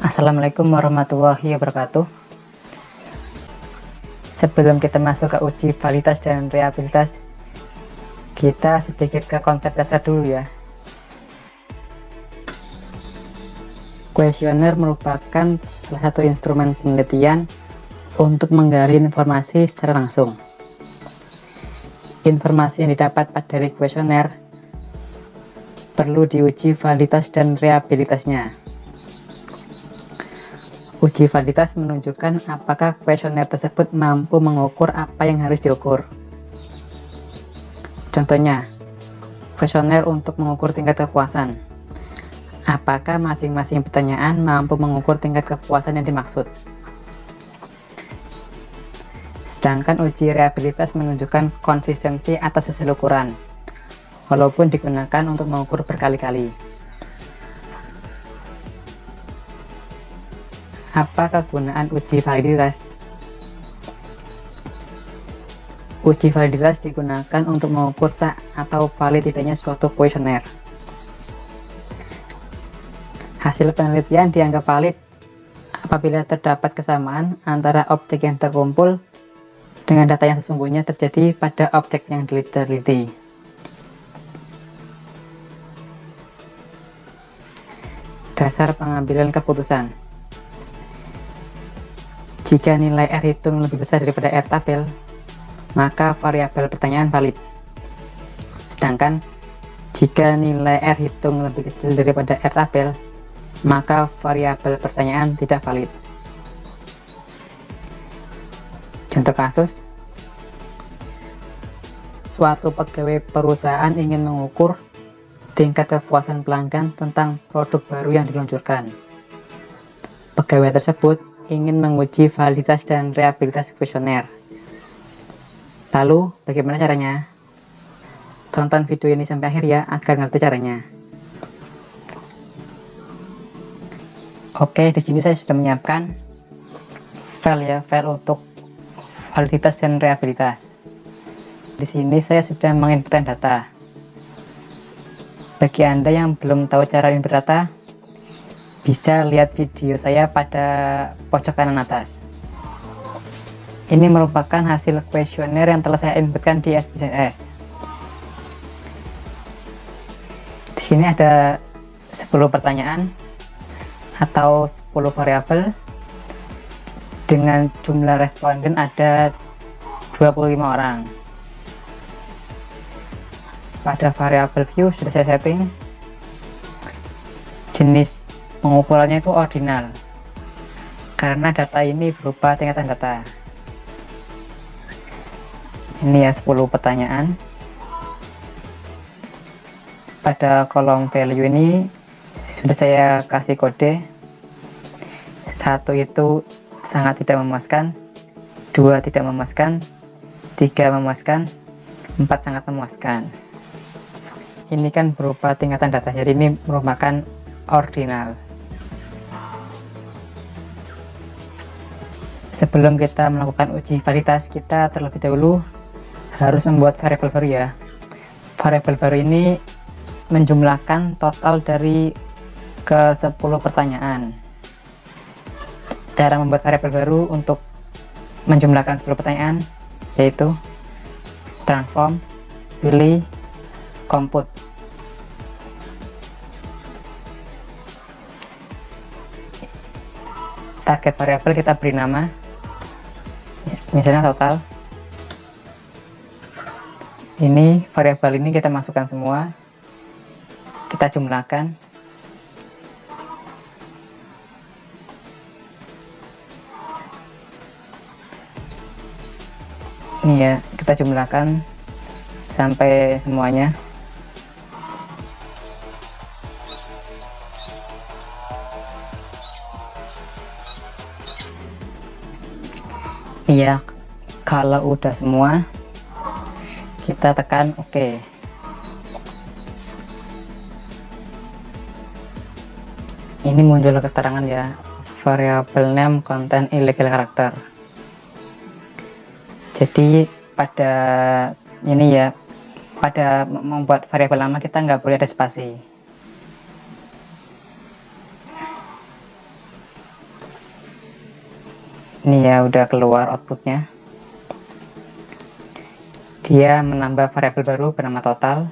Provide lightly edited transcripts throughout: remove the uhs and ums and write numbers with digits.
Assalamualaikum warahmatullahi wabarakatuh. Sebelum kita masuk ke uji validitas dan reliabilitas, kita sedikit ke konsep dasar dulu ya. Kuesioner merupakan salah satu instrumen penelitian untuk menggali informasi secara langsung. Informasi yang didapat dari kuesioner perlu diuji validitas dan reliabilitasnya. Uji validitas menunjukkan apakah kuesioner tersebut mampu mengukur apa yang harus diukur. Contohnya, kuesioner untuk mengukur tingkat kepuasan. Apakah masing-masing pertanyaan mampu mengukur tingkat kepuasan yang dimaksud? Sedangkan uji reliabilitas menunjukkan konsistensi atas hasil ukuran, walaupun digunakan untuk mengukur berkali-kali. Apa kegunaan uji validitas? Uji validitas digunakan untuk mengukur sah atau valid tidaknya suatu kuesioner. Hasil penelitian dianggap valid apabila terdapat kesamaan antara objek yang terkumpul dengan data yang sesungguhnya terjadi pada objek yang diteliti. Dasar pengambilan keputusan. Jika nilai R hitung lebih besar daripada R tabel, maka variabel pertanyaan valid. Sedangkan jika nilai R hitung lebih kecil daripada R tabel, maka variabel pertanyaan tidak valid. Contoh kasus, suatu pegawai perusahaan ingin mengukur tingkat kepuasan pelanggan tentang produk baru yang diluncurkan. Pegawai tersebut ingin menguji validitas dan reliabilitas kuesioner. Lalu, bagaimana caranya? Tonton video ini sampai akhir ya, agar ngerti caranya. Oke, di sini saya sudah menyiapkan file untuk validitas dan reliabilitas. Di sini saya sudah menginputkan data. Bagi Anda yang belum tahu cara input data, bisa lihat video saya pada pojok kanan atas. Ini merupakan hasil kuesioner yang telah saya inputkan di SPSS. Di sini ada 10 pertanyaan atau 10 variabel dengan jumlah responden ada 25 orang. Pada variabel view sudah saya setting jenis pengukurannya itu ordinal, karena data ini berupa tingkatan data. Ini ya 10 pertanyaan. Pada kolom value ini sudah saya kasih kode. 1 itu sangat tidak memuaskan, 2 tidak memuaskan, 3 memuaskan, 4 sangat memuaskan. Ini kan berupa tingkatan data, jadi ini merupakan ordinal. Sebelum kita melakukan uji validitas, kita terlebih dahulu harus membuat variabel baru ya. Variabel baru ini menjumlahkan total dari ke 10 pertanyaan. Cara membuat variabel baru untuk menjumlahkan 10 pertanyaan yaitu transform, pilih, compute. Target variabel kita beri nama, misalnya total. Ini variabel ini kita masukkan semua, kita jumlahkan. Ini ya, kita jumlahkan sampai semuanya. Iya, kalau udah semua kita tekan OK. Ini muncul keterangan ya, variable name contain illegal character. Jadi pada ini ya, pada membuat variabel lama kita nggak boleh ada spasi. Ini ya udah keluar outputnya. Dia menambah variabel baru bernama total.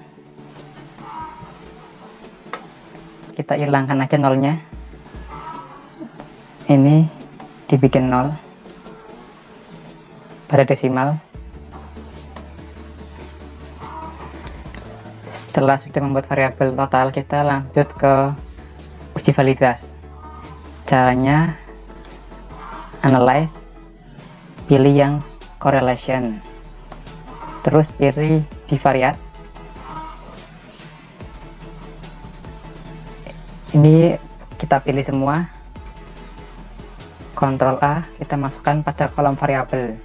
Kita hilangkan aja nolnya. Ini dibikin 0 pada desimal. Setelah sudah membuat variabel total, kita lanjut ke uji validitas. Caranya analyze, pilih yang correlation, terus pilih bivariate. Ini kita pilih semua, Ctrl A, kita masukkan pada kolom variabel.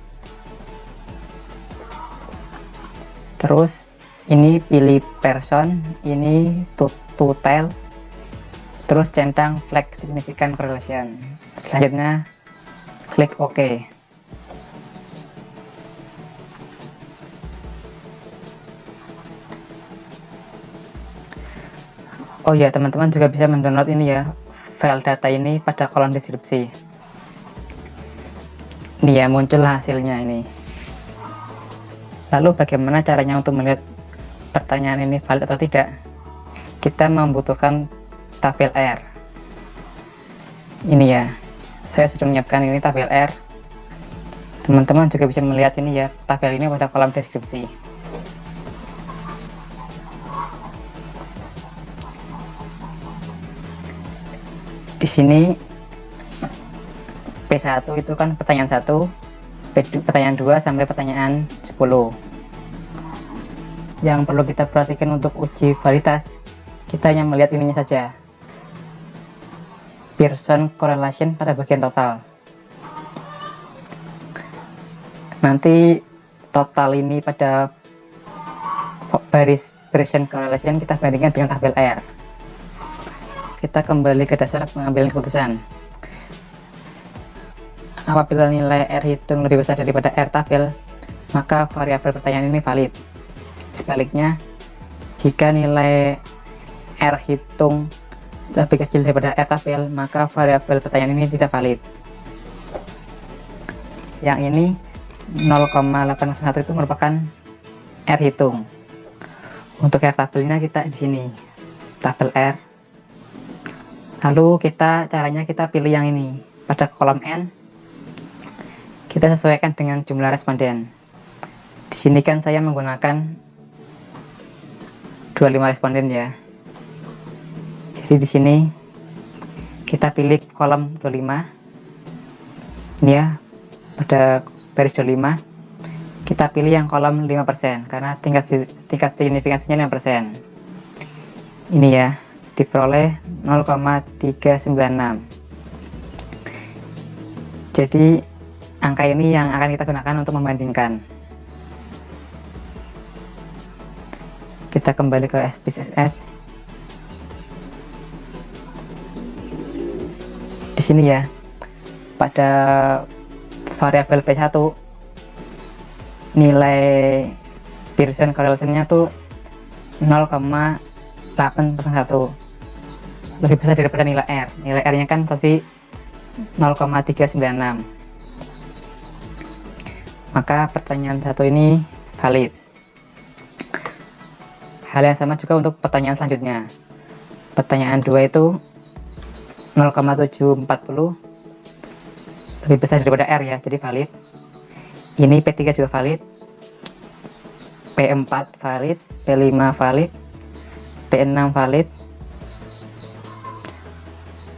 Terus ini pilih person, ini to tail, terus centang flag significant correlation. Selanjutnya klik OK. Oh ya, teman-teman juga bisa mendownload ini ya, file data ini pada kolom deskripsi. Ini ya, muncul hasilnya ini. Lalu bagaimana caranya untuk melihat pertanyaan ini valid atau tidak? Kita membutuhkan tabel R. Ini ya, saya sudah menyiapkan ini tabel R. Teman-teman juga bisa melihat ini ya, tabel ini pada kolom deskripsi. Di sini P1 itu kan pertanyaan 1, pertanyaan 2 sampai pertanyaan 10. Yang perlu kita perhatikan untuk uji validitas, kita hanya melihat ininya saja, Pearson correlation pada bagian total. Nanti total ini pada baris Pearson correlation kita bandingkan dengan tabel R. Kita kembali ke dasar pengambilan keputusan. Apabila nilai R hitung lebih besar daripada R tabel, maka variabel pertanyaan ini valid. Sebaliknya, jika nilai R hitung lebih kecil daripada R tabel, maka variabel pertanyaan ini tidak valid. Yang ini 0,801 itu merupakan R hitung. Untuk R tabelnya kita di sini, tabel R. Lalu caranya kita pilih yang ini pada kolom N. Kita sesuaikan dengan jumlah responden. Di sini kan saya menggunakan 25 responden ya. Jadi di sini kita pilih kolom 25. Ini ya, pada baris 25 kita pilih yang kolom 5% karena tingkat signifikansinya 5%. Ini ya, diperoleh 0,396. Jadi angka ini yang akan kita gunakan untuk membandingkan. Kita kembali ke SPSS. Di sini ya, pada variabel P1 nilai Pearson correlation-nya tuh 0,801, lebih besar daripada nilai R. Nilai R nya kan tadi 0,396. Maka pertanyaan 1 ini valid. Hal yang sama juga untuk pertanyaan selanjutnya. Pertanyaan 2 itu 0,740, lebih besar daripada R ya, jadi valid. Ini P3 juga valid, P4 valid, P5 valid, P6 valid,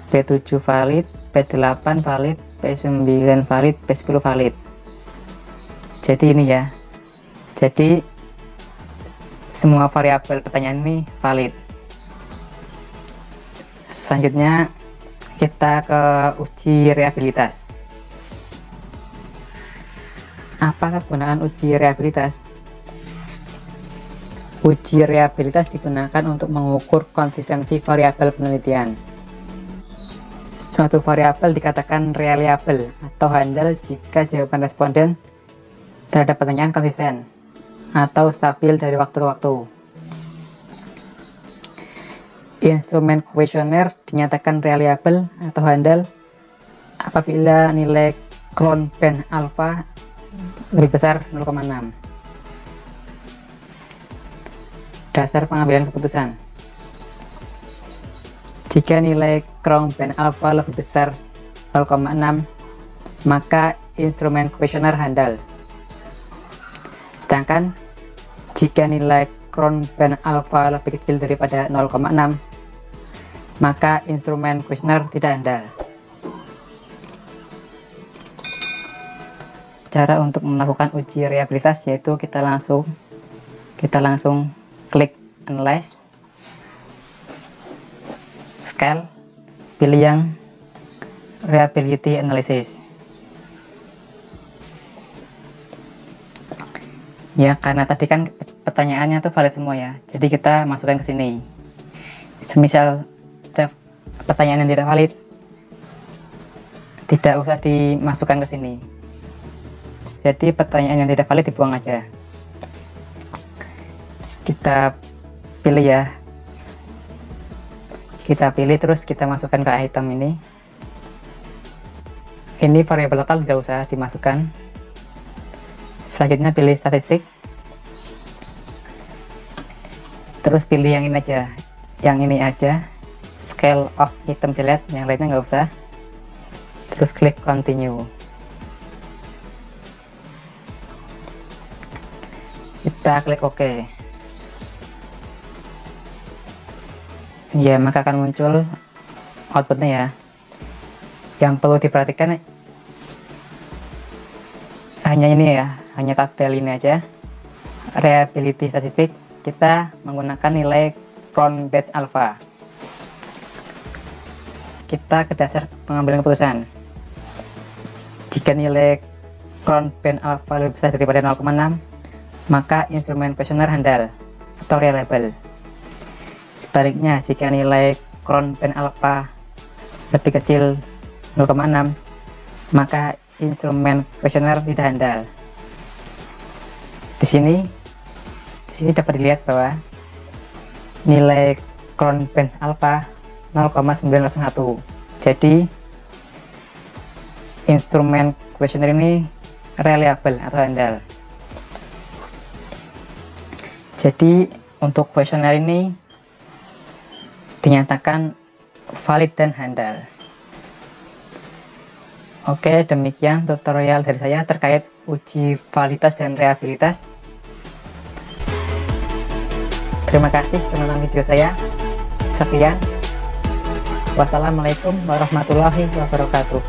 P7 valid, P8 valid, P9 valid, P10 valid. Jadi ini ya, jadi semua variabel pertanyaan ini valid. Selanjutnya kita ke uji reabilitas. Apa kegunaan uji reabilitas? Uji reabilitas digunakan untuk mengukur konsistensi variabel penelitian. Suatu variabel dikatakan reliable atau handal jika jawaban responden terhadap pertanyaan konsisten atau stabil dari waktu ke waktu. Instrumen kuesioner dinyatakan reliable atau handal apabila nilai Crown band alpha lebih besar 0,6. Dasar pengambilan keputusan. Jika nilai crown band alpha lebih besar 0,6, maka instrumen kuesioner handal. Sedangkan jika nilai crown band alpha lebih kecil daripada 0,6, maka instrumen kuesioner tidak handal. Cara untuk melakukan uji reliabilitas yaitu kita langsung klik Analyze, Scale, pilih yang Reliability Analysis. Ya, karena tadi kan pertanyaannya tuh valid semua ya, jadi kita masukkan ke sini. Semisal ada pertanyaan yang tidak valid, tidak usah dimasukkan ke sini. Jadi pertanyaan yang tidak valid dibuang aja. Kita pilih ya, kita pilih terus kita masukkan ke item ini. Ini variabel total tidak usah dimasukkan. Selanjutnya pilih statistik, terus pilih yang ini aja, scale of item delete, yang lainnya nggak usah. Terus klik continue. Kita klik OK. Ya, maka akan muncul outputnya ya. Yang perlu diperhatikan hanya ini ya, hanya tabel ini aja. Reliability statistik, kita menggunakan nilai crown band alpha. Kita ke dasar pengambilan keputusan. Jika nilai crown band alpha lebih besar daripada 0,6, maka instrumen kuesioner handal atau reliable. Sebaliknya, jika nilai crown band alpha lebih kecil 0,6, maka instrumen kuesioner tidak handal. Di sini dapat dilihat bahwa nilai crown band alpha 0,901. Jadi instrumen kuesioner ini reliable atau handal. Jadi untuk kuesioner ini dinyatakan valid dan handal. Oke, demikian tutorial dari saya terkait uji validitas dan reliabilitas. Terima kasih sudah menonton video saya. Sekian. Wassalamualaikum warahmatullahi wabarakatuh.